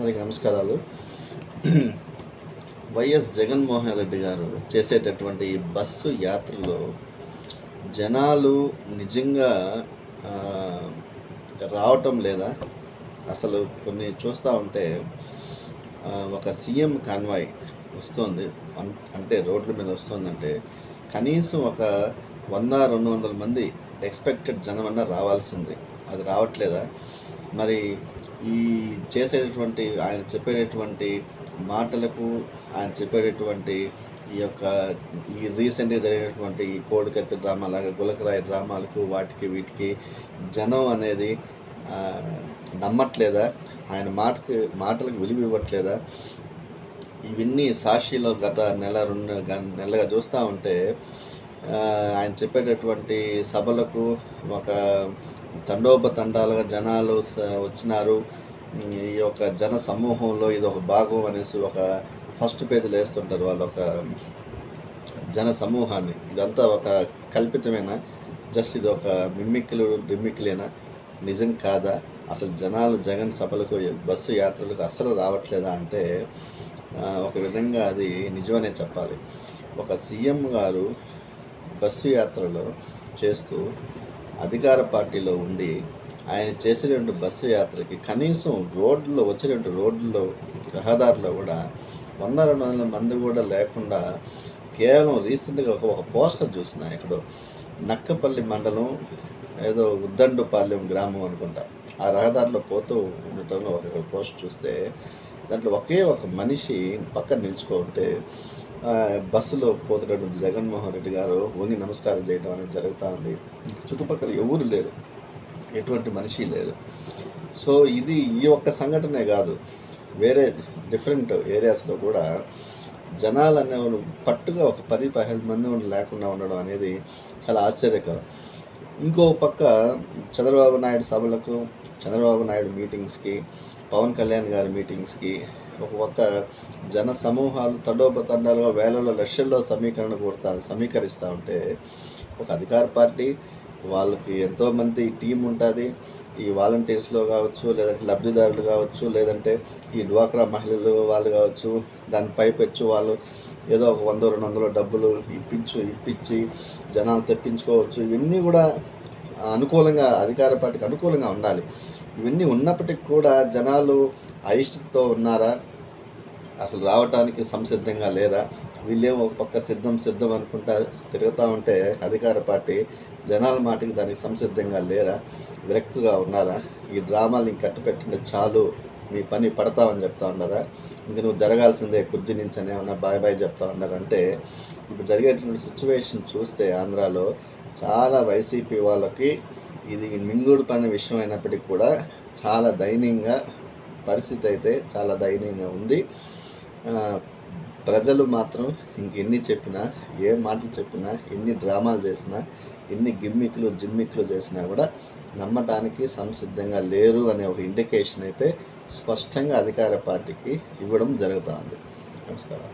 అందరికీ నమస్కారాలు. వైఎస్ జగన్మోహన్ రెడ్డి గారు చేసేటటువంటి ఈ బస్సు యాత్రలో జనాలు నిజంగా రావటం లేదా? అసలు కొన్ని చూస్తూ ఉంటే ఒక సీఎం కాన్వాయ్ వస్తుంది అంటే రోడ్ల మీద వస్తుందంటే కనీసం ఒక 100-200 మంది ఎక్స్పెక్టెడ్ జనమన్నా రావాల్సింది. అది రావట్లేదా? మరి ఈ చేసేటటువంటి ఆయన చెప్పేటటువంటి మాటలకు, ఆయన చెప్పేటటువంటి ఈ రీసెంట్గా జరిగినటువంటి ఈ కోడికత్తి డ్రామా లాగా గులకరాయి డ్రామాలకు వీటికి జనం అనేది నమ్మట్లేదా? ఆయన మాటలకు విలువ ఇవ్వట్లేదా? ఇవన్నీ సాక్షిలో గత నెలగా చూస్తూ ఉంటే ఆయన చెప్పేటటువంటి సభలకు ఒక తండోపతండాలుగా జనాలు వచ్చినారు. ఈ యొక్క జన సమూహంలో ఇది ఒక భాగం అనేసి ఒక ఫస్ట్ పేజీలో వేస్తుంటారు వాళ్ళు ఒక జన సమూహాన్ని. ఇదంతా ఒక కల్పితమేనా? జస్ట్ ఇది ఒక డిమ్మిక్లేనా? నిజం కాదా? అసలు జనాలు జగన్ సభలకు బస్సు యాత్రలకు అస్సలు రావట్లేదా అంటే ఒక విధంగా అది నిజమనే చెప్పాలి. ఒక సీఎం గారు బస్సు యాత్రలో చేస్తూ అధికార పార్టీలో ఉండి ఆయన చేసేటువంటి బస్సు యాత్రకి కనీసం వచ్చేటువంటి రోడ్లలో రహదారిలో కూడా 100-200 మంది కూడా లేకుండా కేవలం రీసెంట్గా ఒక పోస్టర్ చూసిన ఎక్కడో నక్కపల్లి మండలం ఏదో ఉద్దండుపాలెం గ్రామం అనుకుంటా, ఆ రహదారిలో పోతూ ఉండటంలో ఒక పోస్ట్ చూస్తే దాంట్లో ఒకే ఒక మనిషి పక్కన నిల్చుకుంటే బస్సులో పోతున్నటువంటి జగన్మోహన్ రెడ్డి గారు ఓన్లీ నమస్కారం చేయడం అనేది జరుగుతూ ఉంది. చుట్టుపక్కల ఎవరు లేరు, ఎటువంటి మనిషి లేరు. సో ఇది ఈ ఒక్క సంఘటనే కాదు, వేరే డిఫరెంట్ ఏరియాస్లో కూడా జనాలు అనేవాళ్ళు పట్టుగా ఒక 10-15 మంది లేకుండా ఉండడం అనేది చాలా ఆశ్చర్యకరం. ఇంకో పక్క చంద్రబాబు నాయుడు సభలకు, చంద్రబాబు నాయుడు మీటింగ్స్కి, పవన్ కళ్యాణ్ గారి మీటింగ్స్కి ఒక పక్క జన సమూహాలు తండోపతండాలుగా వేలలో లక్షల్లో సమీకరిస్తూ ఉంటే ఒక అధికార పార్టీ వాళ్ళకి ఎంతోమంది టీం ఉంటుంది. ఈ వాలంటీర్స్లో కావచ్చు, లేదంటే లబ్ధిదారులు కావచ్చు, లేదంటే ఈ డ్వాక్రా మహిళలు వాళ్ళు కావచ్చు, దాని పైపెచ్చు వాళ్ళు ఏదో ఒక 100-200 డబ్బులు ఇప్పించి జనాలు తెప్పించుకోవచ్చు. ఇవన్నీ కూడా అనుకూలంగా అధికార పార్టీకి అనుకూలంగా ఉండాలి. ఇవన్నీ ఉన్నప్పటికీ కూడా జనాలు అయిష్టతో ఉన్నారా? అసలు రావటానికి సంసిద్ధంగా లేరా? వీళ్ళేమో ఒక పక్క సిద్ధం అనుకుంటా తిరుగుతూ ఉంటే అధికార పార్టీ జనాల మాటకి దానికి సంసిద్ధంగా లేరా? విరక్తిగా ఉన్నారా? ఈ డ్రామాలు ఇంక కట్టుపెట్టింది చాలు, మీ పని పడతావని చెప్తా ఉన్నారా? ఇంక నువ్వు జరగాల్సిందే కుర్జీ నుంచి అని ఏమన్నా బాయ్ చెప్తా ఉన్నారంటే ఇప్పుడు జరిగేటువంటి సిచ్యువేషన్ చూస్తే ఆంధ్రాలో చాలా వైసీపీ వాళ్ళకి ఇది మింగుడు పని విషయం అయినప్పటికీ కూడా చాలా దయనీయంగా పరిస్థితి అయితే చాలా దయనీయంగా ఉంది. ప్రజలు మాత్రం ఇంకెన్ని చెప్పినా, ఏ మాటలు చెప్పినా, ఎన్ని డ్రామాలు చేసినా, ఎన్ని జిమ్మిక్లు చేసినా కూడా నమ్మటానికి సంసిద్ధంగా లేరు అనే ఒక ఇండికేషన్ అయితే స్పష్టంగా అధికార పార్టీకి ఇవ్వడం జరుగుతూ ఉంది. నమస్కారం.